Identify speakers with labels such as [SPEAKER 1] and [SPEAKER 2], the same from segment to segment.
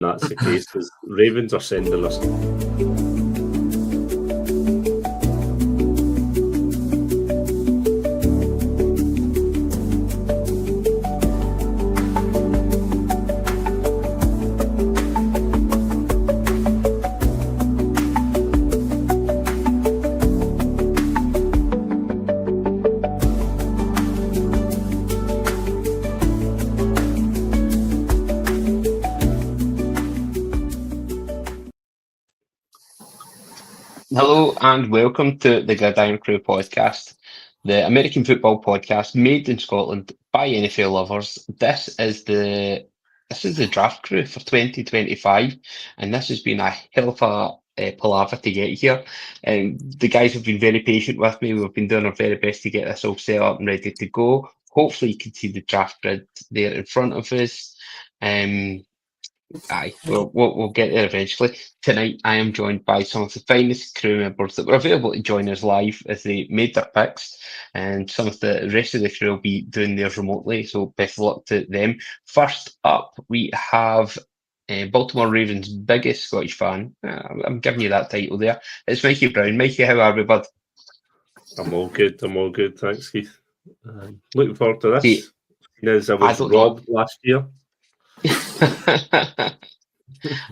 [SPEAKER 1] That's the case, because Ravens are sending us.
[SPEAKER 2] Hello and welcome to the Irn-Cru podcast, the American football podcast made in Scotland by NFL lovers. This is the draft crew for 2025, and this has been a hell of a palaver to get here. The guys have been very patient with me. We've been doing our very best to get this all set up and ready to go. Hopefully, you can see the draft grid there in front of us. We'll get there eventually. Tonight, I am joined by some of the finest crew members that were available to join us live as they made their picks, and some of the rest of the crew will be doing theirs remotely, so best of luck to them. First up, we have Baltimore Ravens' biggest Scottish fan. I'm giving you that title there. It's Mikey Brown. Mikey, how are we, bud?
[SPEAKER 1] I'm all good. Thanks, Keith. Looking forward to this.
[SPEAKER 2] See,
[SPEAKER 1] As I was robbed last year.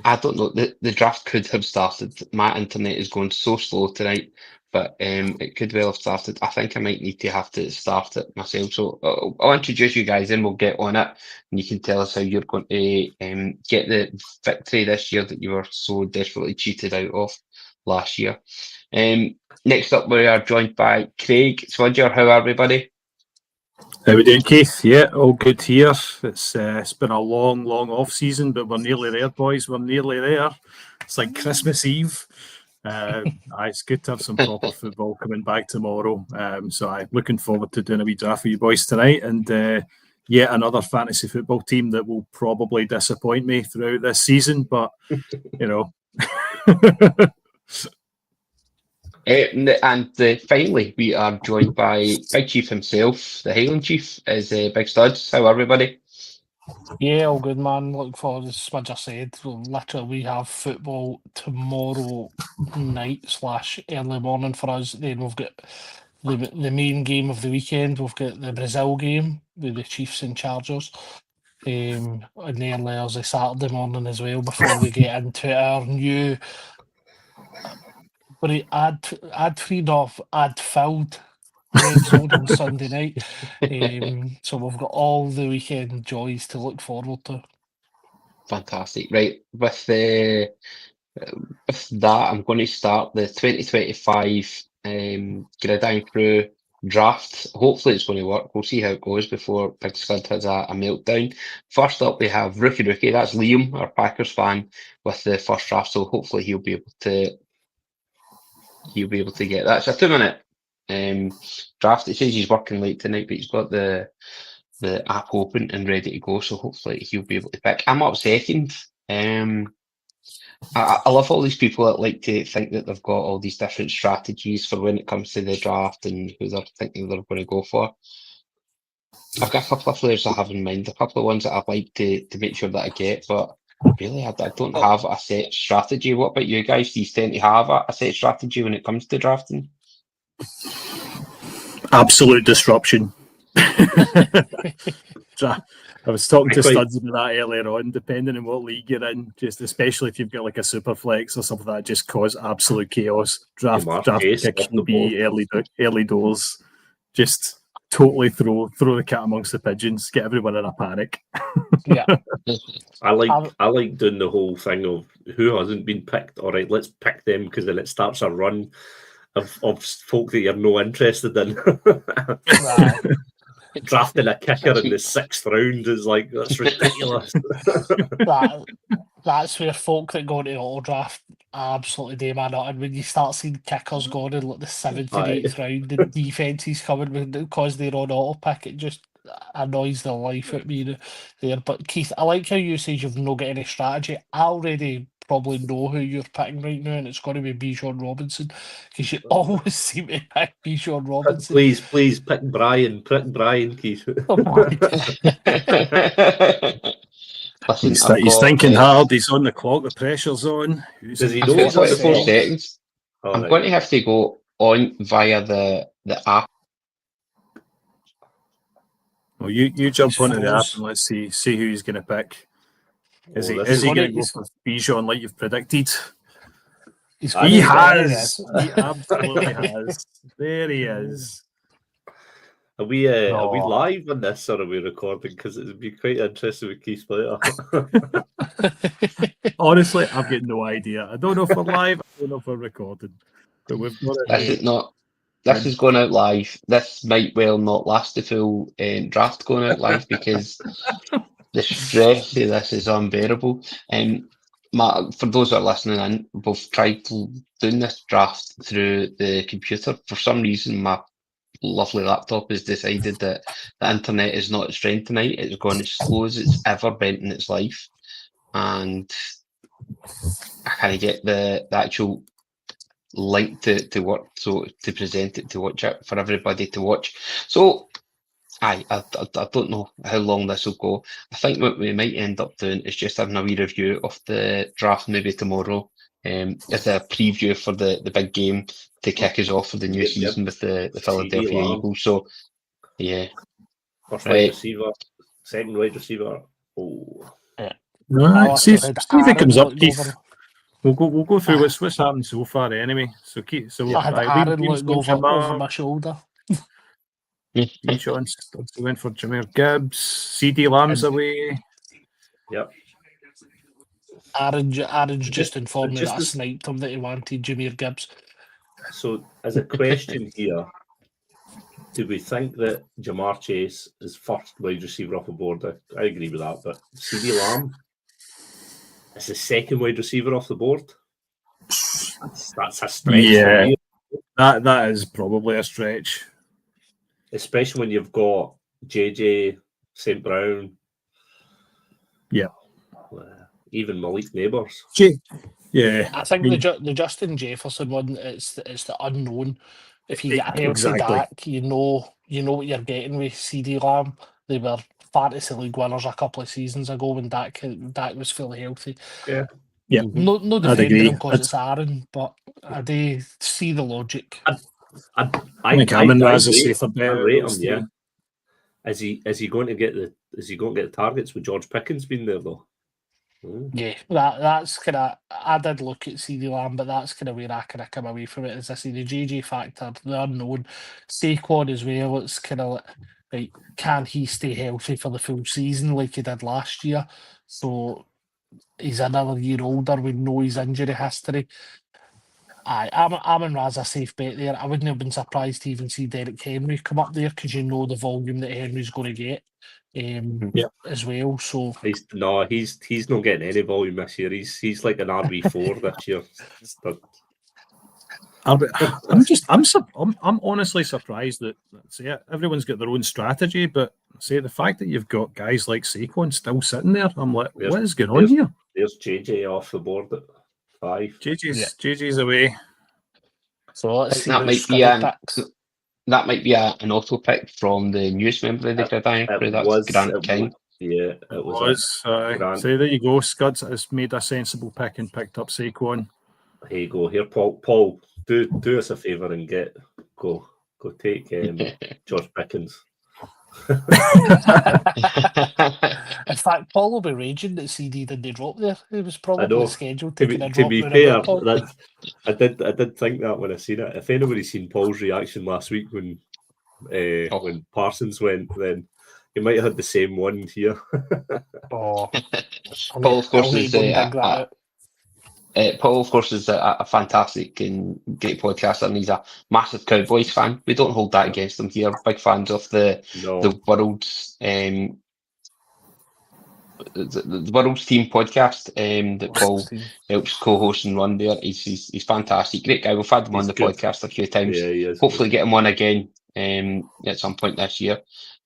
[SPEAKER 2] I don't know. The draft could have started. My internet is going so slow tonight, but it could well have started. I think I might need to have to start it myself. So I'll introduce you guys in. We'll get on it, and you can tell us how you're going to get the victory this year that you were so desperately cheated out of last year. Next up, we are joined by Craig Swidger. How are we, buddy?
[SPEAKER 3] How we doing, Keith? Yeah, all good here. It's been a long off season, but we're nearly there, boys. We're nearly there. It's like Christmas Eve. It's good to have some proper football coming back tomorrow. So I'm looking forward to doing a wee draft for you boys tonight, and yet another fantasy football team that will probably disappoint me throughout this season. But you know.
[SPEAKER 2] And finally, we are joined by Big Chief himself, the Highland Chief, is Big Studs. How are everybody?
[SPEAKER 4] Yeah, all good, man. Looking forward, as Smidger said, literally we have football tomorrow night / early morning for us. Then we've got the main game of the weekend. We've got the Brazil game with the Chiefs and Chargers. And then there's a Saturday morning as well before we get into our new... But ad-free off, ad-filled red zone on Sunday night. So we've got all the weekend joys to look forward to.
[SPEAKER 2] Fantastic. Right, with that, I'm going to start the 2025 Irn-Cru draft. Hopefully it's going to work. We'll see how it goes before Big Scud has a meltdown. First up, we have Rookie. That's Liam, our Packers fan, with the first draft. So hopefully he'll be able to get that. It's a 2-minute draft. It says he's working late tonight, but he's got the app open and ready to go, so hopefully he'll be able to pick. I'm up second. I love all these people that like to think that they've got all these different strategies for when it comes to the draft and who they're thinking they're going to go for. I've got a couple of players I have in mind, a couple of ones that I'd like to make sure that I get, but really, I don't have a set strategy. What about you guys? Do you tend to have a set strategy when it comes to drafting?
[SPEAKER 3] Absolute disruption. I was talking to Studs about that earlier on, depending on what league you're in, just especially if you've got like a super flex or something that just cause absolute chaos. Draft picks will be early doors. Just totally throw the cat amongst the pigeons, get everyone in a panic.
[SPEAKER 4] Yeah.
[SPEAKER 1] I like doing the whole thing of who hasn't been picked. All right, let's pick them, because then it starts a run of folk that you're no interested in. Drafting a kicker in the 6th round is like, that's ridiculous.
[SPEAKER 4] That's where folk that go to auto draft absolutely do man out. And when you start seeing kickers going in like the 7th and 8th round, and defences coming because they're on auto pick, it just annoys the life at me there. But Keith, I like how you say you've not got any strategy. I already probably know who you're picking right now, and it's going to be Bijan Robinson, because you always seem to pick Bijan Robinson.
[SPEAKER 1] Please pick Brian. Pick Brian, Keith.
[SPEAKER 2] Listen,
[SPEAKER 3] He's thinking hard. He's on the clock. The pressure's on.
[SPEAKER 1] Does he
[SPEAKER 2] I've
[SPEAKER 1] know
[SPEAKER 2] got
[SPEAKER 1] he's on the
[SPEAKER 2] 24
[SPEAKER 1] clock?
[SPEAKER 2] seconds. I'm going to have to go on via the app.
[SPEAKER 3] Well, you jump onto the app and let's see who he's going to pick. Is he going to go for Bijan like you've predicted? He has. He absolutely has. There he is.
[SPEAKER 1] Are we live on this or are we recording? Because it would be quite interesting with Keith later.
[SPEAKER 3] Honestly, I've got no idea. I don't know if we're live. I don't know if we're recording. But we've got it.
[SPEAKER 2] This is going out live. This might well not last the full draft going out live because the stress of this is unbearable. For those that are listening in, we've tried doing this draft through the computer. For some reason, my lovely laptop has decided that the internet is not its strength tonight. It's gone as slow as it's ever been in its life. And I can't get the actual link to work, so to present it, to watch it for everybody to watch. So I don't know how long this will go. I think what we might end up doing is just having a wee review of the draft maybe tomorrow. As a preview for the big game to kick us off for the new season with the Philadelphia Eagles. So yeah.
[SPEAKER 1] First wide receiver, second wide receiver. Oh.
[SPEAKER 3] Right. See if it comes up, Keith. We'll go through what's happened so far anyway. So Keith,
[SPEAKER 4] I had Aaron looking over my shoulder.
[SPEAKER 3] Bijan went for Jahmyr Gibbs. CD Lamb's away.
[SPEAKER 1] Yep.
[SPEAKER 4] Aaron's just informed me that I sniped him that he wanted Jahmyr Gibbs.
[SPEAKER 1] So, as a question here, do we think that Jamar Chase is first wide receiver off the board? I agree with that, but CD Lamb is the second wide receiver off the board. That's a stretch.
[SPEAKER 3] Yeah, that is probably a stretch.
[SPEAKER 1] Especially when you've got JJ, St. Brown.
[SPEAKER 3] Yeah.
[SPEAKER 1] Even Malik Neighbours.
[SPEAKER 3] Yeah.
[SPEAKER 4] I think the Justin Jefferson one, it's the unknown. If you get a healthy Dak, you know what you're getting with CD Lamb. They were fantasy league winners a couple of seasons ago when Dak was fully healthy.
[SPEAKER 1] Yeah.
[SPEAKER 3] Yeah.
[SPEAKER 4] No defending him because it's Aaron, but I do see the logic.
[SPEAKER 3] I think Amon-Ra's a safer bet.
[SPEAKER 1] Yeah. Is he going to get the targets with George Pickens being there though?
[SPEAKER 4] Yeah, that's kind of. I did look at CD Lamb, but that's kind of where I kind of come away from it. As I see the JJ factor, the unknown, Saquon as well. It's kind of like, can he stay healthy for the full season like he did last year? So he's another year older. We know his injury history. Amon-Ra's a safe bet there. I wouldn't have been surprised to even see Derrick Henry come up there because you know the volume that Henry's going to get as well. So
[SPEAKER 1] he's not getting any volume this year. He's like an RB4 this year.
[SPEAKER 3] I'm honestly surprised that everyone's got their own strategy, but the fact that you've got guys like Saquon still sitting there, I'm like, what is going on here?
[SPEAKER 1] There's JJ off the board at 5.
[SPEAKER 3] JJ's away.
[SPEAKER 4] So let's see.
[SPEAKER 2] That might be an auto pick from the newest member of the Gridiron Crew. That's Grant King.
[SPEAKER 1] Yeah, it was.
[SPEAKER 3] So there you go. Scuds has made a sensible pick and picked up Saquon.
[SPEAKER 1] Here you go. Here, Paul, do us a favour and go take George Pickens.
[SPEAKER 4] In fact, Paul will be raging that CD didn't drop there. It was probably scheduled
[SPEAKER 1] to be fair, I did think that when I seen it. If anybody's seen Paul's reaction last week when Parsons went, then he might have had the same one here.
[SPEAKER 2] Paul, of course, is a fantastic and great podcaster, and he's a massive Cowboys fan. We don't hold that against him here. Big fans of the World's the World's Team podcast that Paul helps co-host and run there. He's fantastic, great guy. We've had him on the podcast a few times. Yeah, hopefully get him on again at some point this year.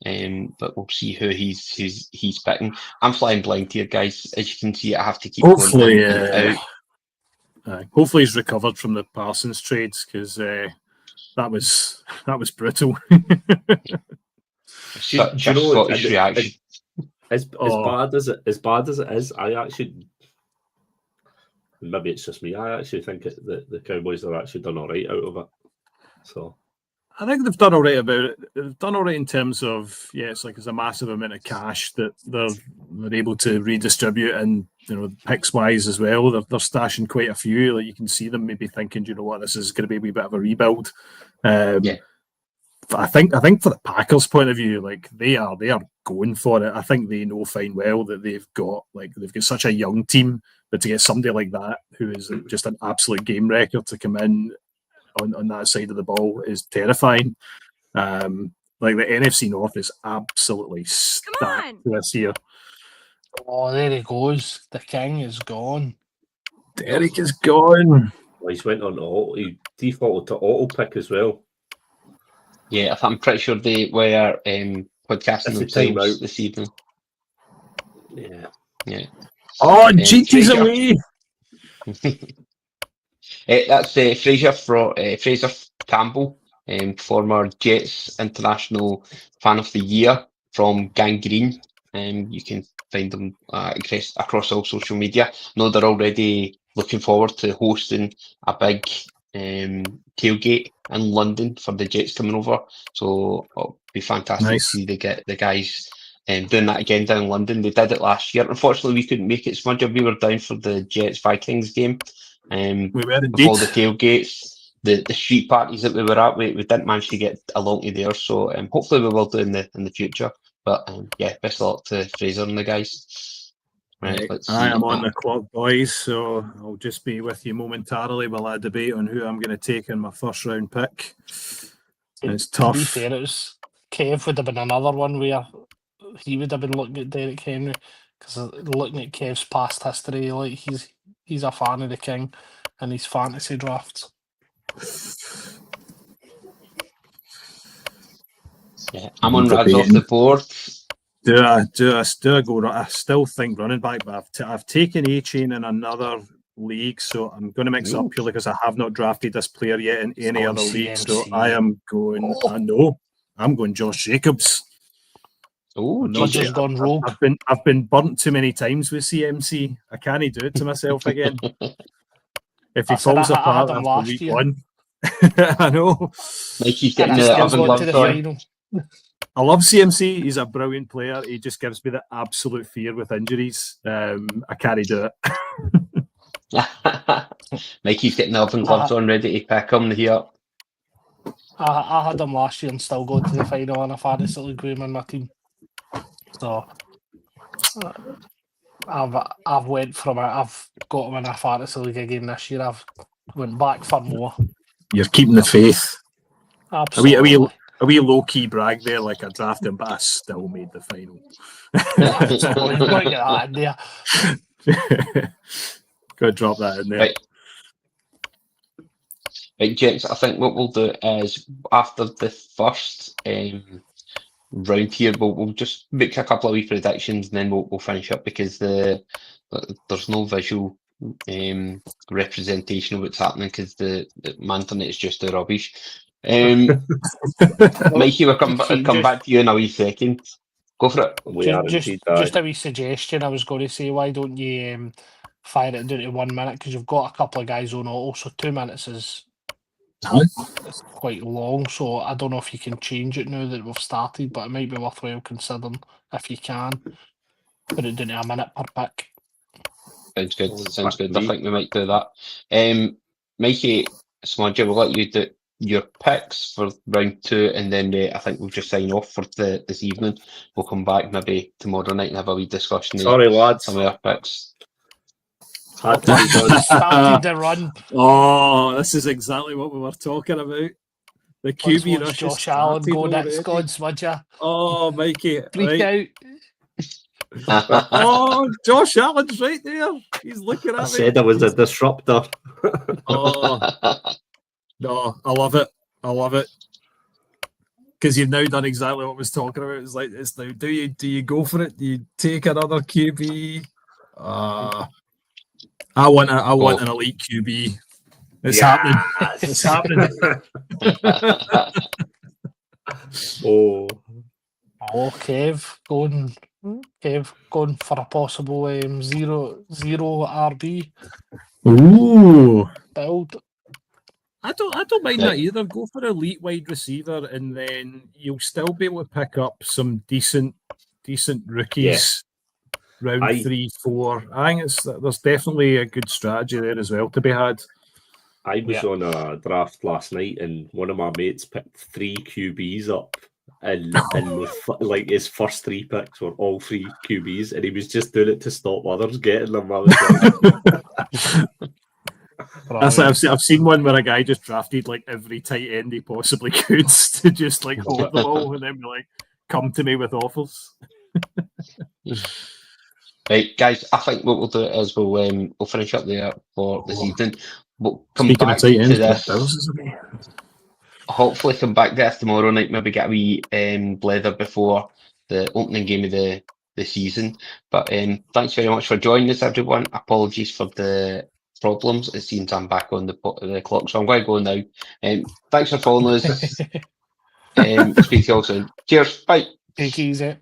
[SPEAKER 2] But we'll see who he's picking. I'm flying blind here, guys. As you can see, I have to keep going in and out.
[SPEAKER 3] Hopefully he's recovered from the Parsons trades because that was brutal.
[SPEAKER 2] Such a Scottish reaction.
[SPEAKER 1] As bad as it is, I actually, maybe it's just me, I actually think that the Cowboys have actually done all right out of it. So
[SPEAKER 3] I think they've done all right about it. They've done all right in terms of, it's like there's a massive amount of cash that they're able to redistribute, and picks wise as well. They're stashing quite a few. Like you can see them maybe thinking, you know what, this is going to be a wee bit of a rebuild. I think for the Packers' point of view, like they are going for it. I think they know fine well that they've got such a young team, but to get somebody like that who is just an absolute game wrecker to come in on that side of the ball is terrifying. Like the NFC North is absolutely stacked this year.
[SPEAKER 4] Oh, there he goes. The king is gone.
[SPEAKER 3] Derek is gone.
[SPEAKER 1] Well, he's went on auto. He defaulted to auto pick as well.
[SPEAKER 2] Yeah, I'm pretty sure they were podcasting themselves this evening.
[SPEAKER 1] Yeah.
[SPEAKER 3] Oh, GT's away.
[SPEAKER 2] That's Fraser Campbell, former Jets International Fan of the Year from Gangrene. You can find them across all social media. No, they're already looking forward to hosting a big tailgate in London for the Jets coming over. So it'll be fantastic to see the guys doing that again down in London. They did it last year. Unfortunately, we couldn't make it, Smudger. We were down for the Jets Vikings game.
[SPEAKER 3] We were
[SPEAKER 2] with
[SPEAKER 3] indeed.
[SPEAKER 2] all the tailgates, the street parties that we were at, we didn't manage to get along to there. So hopefully we will do in the future. But best of luck to Fraser and the guys. Right, let's see.
[SPEAKER 3] I am on the clock, boys, so I'll just be with you momentarily while I debate on who I'm going to take in my first round pick. It's tough.
[SPEAKER 4] To be fair, Kev would have been another one where he would have been looking at Derek Henry, because looking at Kev's past history, like he's a fan of the king and his fantasy drafts.
[SPEAKER 2] Yeah, I'm on Rags off the board.
[SPEAKER 3] Do I go? I still think running back, but I've taken A-Chain in another league, so I'm going to mix up purely because I have not drafted this player yet in any other league. So I am going. I know I'm going Josh Jacobs.
[SPEAKER 2] Oh,
[SPEAKER 4] Josh gone rogue.
[SPEAKER 3] I've been burnt too many times with CMC. I can't do it to myself again. If he falls apart after week one, I know.
[SPEAKER 2] Like he's getting the oven gloves on.
[SPEAKER 3] I love CMC. He's a brilliant player. He just gives me the absolute fear with injuries. I can't do it.
[SPEAKER 2] Mikey's getting the oven gloves on, ready to pick him here.
[SPEAKER 4] I had him last year and still got to the final, and I've had a silly game in my team. So I've went from it. I've got him in a fantasy league again this year. I've went back for more.
[SPEAKER 3] You're keeping the faith.
[SPEAKER 4] Absolutely.
[SPEAKER 3] A wee low-key brag there, like I drafted him, but I still made the final.
[SPEAKER 4] Absolutely. You've got to get that in there.
[SPEAKER 3] Got to drop that in there.
[SPEAKER 2] Right, gents, I think what we'll do is after the first round here, we'll just make a couple of wee predictions and then we'll finish up, because there's no visual representation of what's happening because my internet is just a rubbish. Mikey, we'll come back to you in a wee second. Go for it.
[SPEAKER 4] Just a wee suggestion. I was going to say, why don't you fire it down to 1 minute, because you've got a couple of guys on auto, so 2 minutes is quite long. So I don't know if you can change it now that we've started, but it might be worthwhile considering if you can. Put it down to a minute per pick.
[SPEAKER 2] Sounds good. I think we might do that. Mikey, Smudger, we'll let you do your picks for round 2, and then I think we'll just sign off for this evening. We'll come back maybe tomorrow night and have a wee discussion.
[SPEAKER 1] Sorry, lads.
[SPEAKER 2] Some of our picks.
[SPEAKER 4] Started the run.
[SPEAKER 3] Oh, this is exactly what we were talking about. The QB rush.
[SPEAKER 4] Josh Allen go next. God, Smudger.
[SPEAKER 3] Oh, Mikey.
[SPEAKER 4] Freak out.
[SPEAKER 3] Oh, Josh Allen's right there. He's looking at me.
[SPEAKER 1] I said I was a disruptor.
[SPEAKER 3] No, I love it. Because you've now done exactly what I was talking about. It's now, do you go for it? Do you take another QB? I want an elite QB. It's happening. It's happening.
[SPEAKER 1] Oh,
[SPEAKER 4] Kev, going Kev going for a possible 0-0 RB
[SPEAKER 3] Ooh.
[SPEAKER 4] build.
[SPEAKER 3] I don't mind
[SPEAKER 2] Right.
[SPEAKER 3] that either. Go for elite wide receiver, and then you'll still be able to pick up some decent rookies. Round
[SPEAKER 1] I-
[SPEAKER 3] 3, 4. I think there's definitely a good strategy there as well to be had.
[SPEAKER 1] I was
[SPEAKER 4] Yeah.
[SPEAKER 1] on a draft last night, and one of my mates picked 3 QBs up, and like his first 3 picks were all 3 QBs, and he was just doing it to stop others getting them. I was like,
[SPEAKER 3] That's it. I've seen one where a guy just drafted like every tight end he possibly could to just like hold them all, and then be like, "Come to me with offers."
[SPEAKER 2] Right, guys, I think what we'll do is we'll finish up there for this evening. We'll come
[SPEAKER 3] Speaking
[SPEAKER 2] back
[SPEAKER 3] of tight
[SPEAKER 2] to
[SPEAKER 3] ends,
[SPEAKER 2] this.
[SPEAKER 3] thousands of me.
[SPEAKER 2] Hopefully come back to this tomorrow night, maybe get a wee blether before the opening game of the season. But thanks very much for joining us, everyone. Apologies for the problems. It seems I'm back on the clock, so I'm going to go now. Thanks for following us. Speak to you all soon. Cheers. Bye.
[SPEAKER 4] Take it easy.